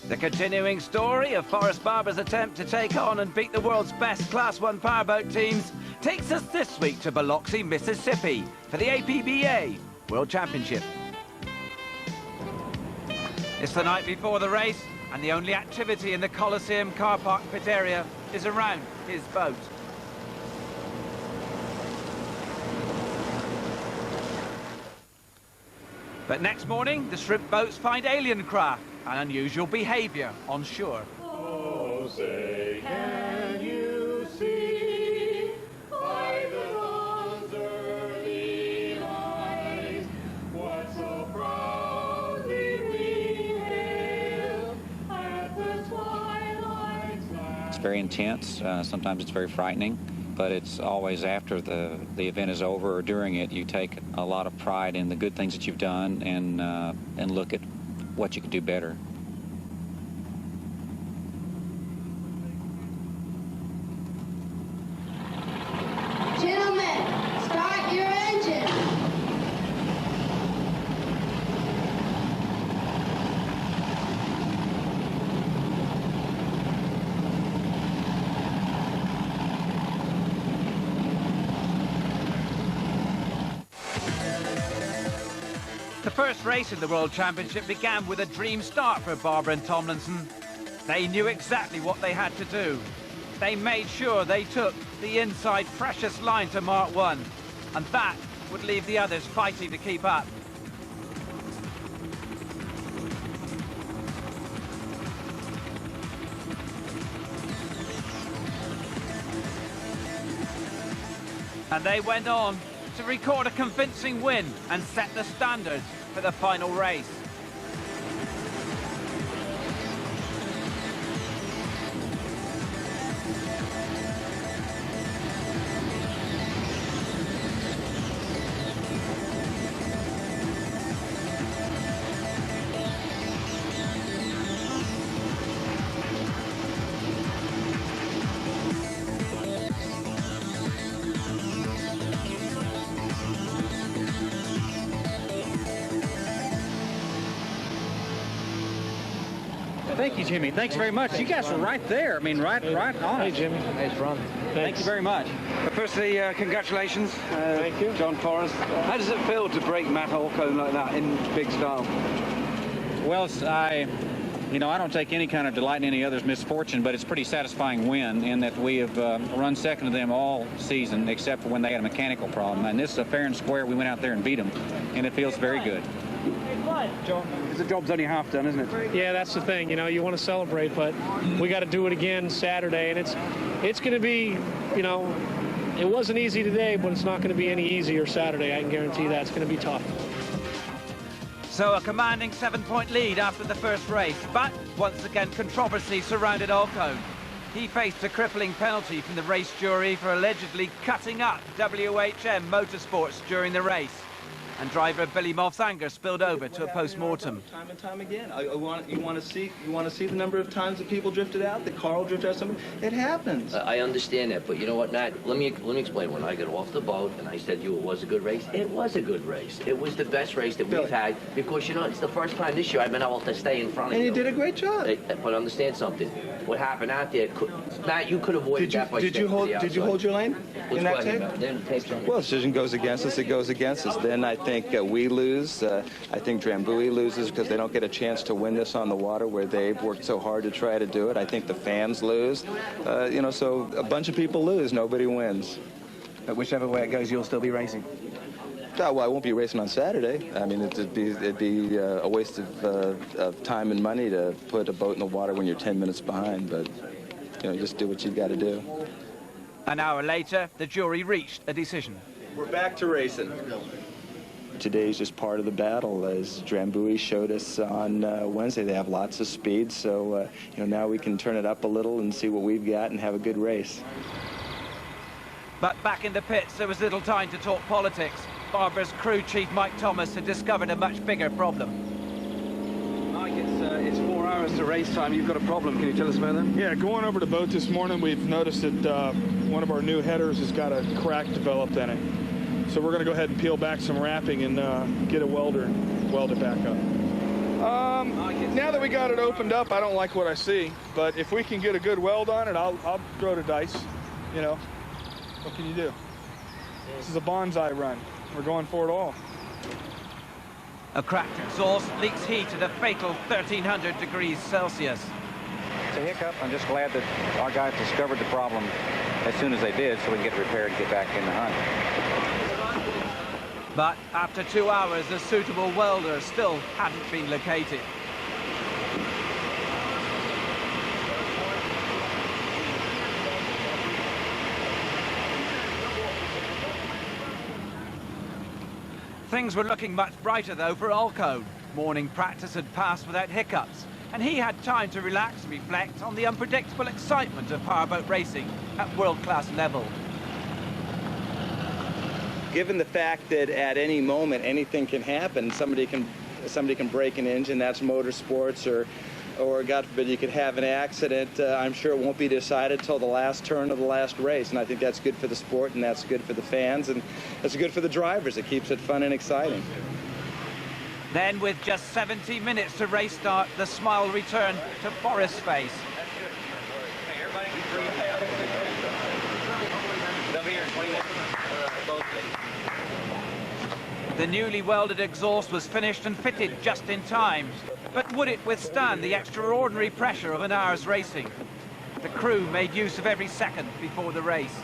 The continuing story of Forrest Barber's attempt to take on and beat the world's best Class 1 powerboat teams takes us this week to Biloxi, Mississippi for the APBA World Championship. It's the night before the race, and the only activity in the Coliseum car park pit area is around his boat. But next morning, the shrimp boats find alien craft and unusual behaviour on shore. Oh, say, can you see by the dawn's early light what so proudly we hailed at the twilight's last? It's very intense. Sometimes it's very frightening, but it's always after the event is over or during it, you take a lot of pride in the good things that you've done and look at what you could do better. Gentlemen, start your engine. The first race in the World Championship began with a dream start for Barber and Tomlinson. They knew exactly what they had to do. They made sure they took the inside precious line to Mark 1, and that would leave the others fighting to keep up. And they went on to record a convincing win and set the standards for the final race. Thank you, Jimmy. Thanks very much. You guys were right there. I mean, right on. Hey, Jimmy. Nice run. Thank you very much. Firstly, congratulations, Thank you. John Forrest. How does it feel to break Matt Alcone like that in big style? Well, I don't take any kind of delight in any other's misfortune, but it's a pretty satisfying win in that we have run second to them all season, except for when they had a mechanical problem. And this is a fair and square. We went out there and beat them, and it feels very good. Because the job's only half done, isn't it? Yeah, that's the thing. You know, you want to celebrate, but we got to do it again Saturday, and it's going to be, it wasn't easy today, but it's not going to be any easier Saturday. I can guarantee that. It's going to be tough. So a commanding 7-point lead after the first race, but once again controversy surrounded Alcone. He faced a crippling penalty from the race jury for allegedly cutting up WHM Motorsports during the race. And driver Billy Moff's anger spilled over to a post-mortem. Time and time again. You want to see the number of times that people drifted out, that Carl drifted out. Something. It happens. I understand that, but you know what, Matt? Let me explain. When I got off the boat and I said to you it was a good race, it was a good race. It was the best race that we've had because it's the first time this year I've been able to stay in front of you. And you did a great job. But understand something. What happened out there, Matt? You could avoid that by Did you hold your lane in that tape? Well, the decision goes against us. It goes against us. Then I think we lose. I think Drambuie loses because they don't get a chance to win this on the water where they've worked so hard to try to do it. I think the fans lose. So a bunch of people lose. Nobody wins. But whichever way it goes, you'll still be racing. Well, I won't be racing on Saturday. I mean, it'd be a waste of time and money to put a boat in the water when you're 10 minutes behind. But just do what you got to do. An hour later, the jury reached a decision. We're back to racing. today's just part of the battle. As Drambuie showed us on Wednesday, they have lots of speed, so now we can turn it up a little and see what we've got and have a good race. But back in the pits, there was little time to talk politics. Barber's crew chief Mike Thomas had discovered a much bigger problem. Mike, it's 4 hours to race time. You've got a problem. Can you tell us about that? Yeah, going over the boat this morning, we've noticed that one of our new headers has got a crack developed in it. So we're going to go ahead and peel back some wrapping and get a welder and weld it back up. Now that we got it opened up, I don't like what I see. But if we can get a good weld on it, I'll throw the dice. What can you do? This is a bonsai run. We're going for it all. A cracked exhaust leaks heat at a fatal 1,300 degrees Celsius. It's a hiccup. I'm just glad that our guys discovered the problem as soon as they did, so we can get it repaired and get back in the hunt. But after 2 hours, a suitable welder still hadn't been located. Things were looking much brighter, though, for Alcone. Morning practice had passed without hiccups, and he had time to relax and reflect on the unpredictable excitement of powerboat racing at world-class level. Given the fact that at any moment anything can happen, somebody can break an engine, that's motorsports, or God forbid you could have an accident, I'm sure it won't be decided till the last turn of the last race, and I think that's good for the sport, and that's good for the fans, and that's good for the drivers. It keeps it fun and exciting. Then, with just 70 minutes to race start, the smile returned to Forrest's face. The newly welded exhaust was finished and fitted just in time. But would it withstand the extraordinary pressure of an hour's racing? The crew made use of every second before the race.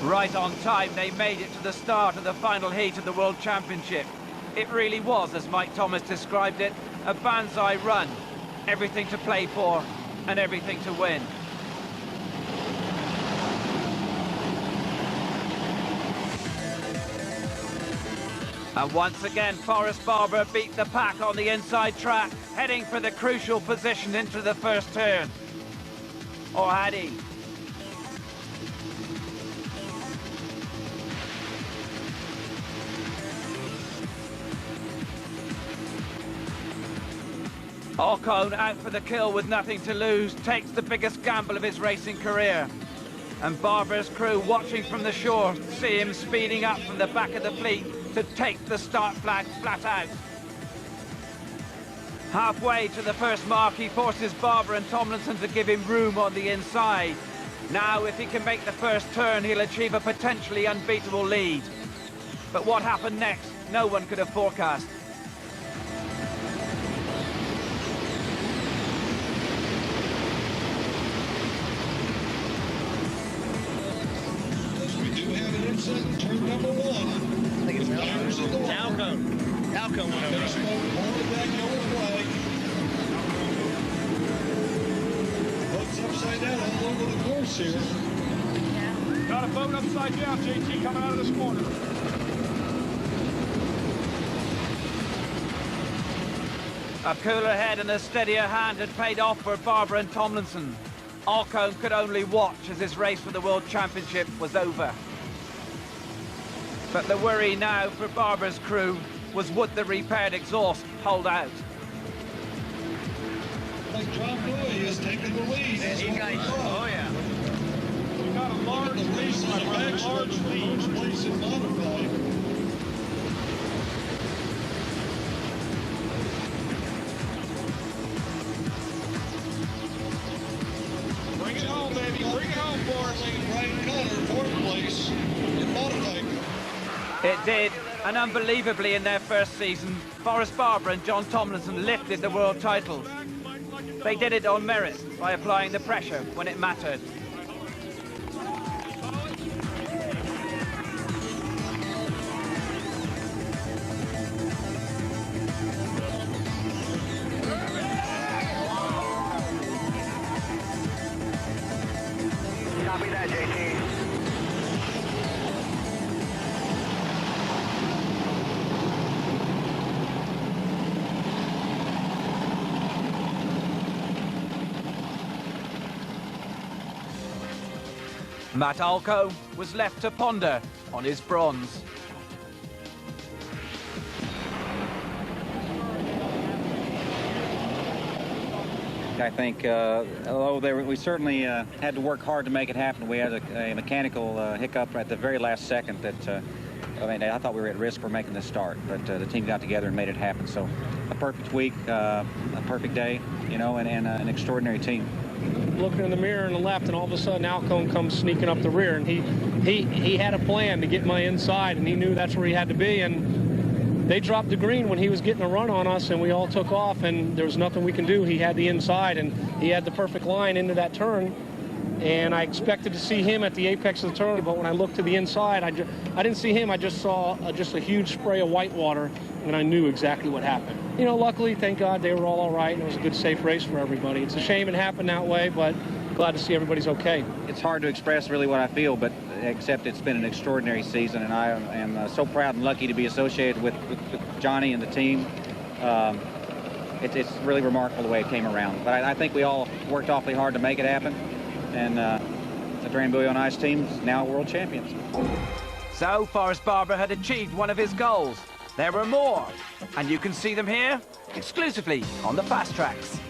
Right on time, they made it to the start of the final heat of the World Championship. It really was, as Mike Thomas described it, a banzai run. Everything to play for and everything to win. And once again, Forrest Barber beat the pack on the inside track, heading for the crucial position into the first turn. Or had he? Alcone, out for the kill with nothing to lose, takes the biggest gamble of his racing career. And Barber's crew, watching from the shore, see him speeding up from the back of the fleet to take the start flag flat out. Halfway to the first mark, he forces Barber and Tomlinson to give him room on the inside. Now, if he can make the first turn, he'll achieve a potentially unbeatable lead. But what happened next, no one could have forecast. Turn number one. I think it's Alcone. Alcone went over. That yellow flag. Boat's upside down all over the course here. Yeah. Got a boat upside down, JT, coming out of this corner. A cooler head and a steadier hand had paid off for Barber and Tomlinson. Alcone could only watch as his race for the World Championship was over. But the worry now for Barber's crew was, would the repaired exhaust hold out? Like Drambuie is taking the lead. Oh, yeah. We got a large lead. First place in modified. Bring it home, baby. Bring it home for us. Brian Connor, fourth place in modified. It did, and unbelievably in their first season, Forrest Barber and John Tomlinson lifted the world title. They did it on merit by applying the pressure when it mattered. Copy that, JT. Matt Alcone was left to ponder on his bronze. I think, although we certainly had to work hard to make it happen, we had a mechanical hiccup at the very last second that, I mean, I thought we were at risk for making this start, but the team got together and made it happen. So a perfect week, a perfect day, you know, and an extraordinary team. Looking in the mirror on the left, and all of a sudden Alcone comes sneaking up the rear, and he had a plan to get my inside, and he knew that's where he had to be, and they dropped the green when he was getting a run on us, and we all took off, and there was nothing we can do. He had the inside, and he had the perfect line into that turn, and I expected to see him at the apex of the turn, but when I looked to the inside, I didn't see him. I just saw just a huge spray of white water, and I knew exactly what happened. You know, luckily, thank God, they were all right, and it was a good, safe race for everybody. It's a shame it happened that way, but glad to see everybody's okay. It's hard to express really what I feel, but except it's been an extraordinary season, and I am so proud and lucky to be associated with Johnny and the team. It's really remarkable the way it came around. But I think we all worked awfully hard to make it happen, and the Drambuie on Ice team is now world champions. So Forrest Barber had achieved one of his goals. There were more, and you can see them here exclusively on the Fast Tracks.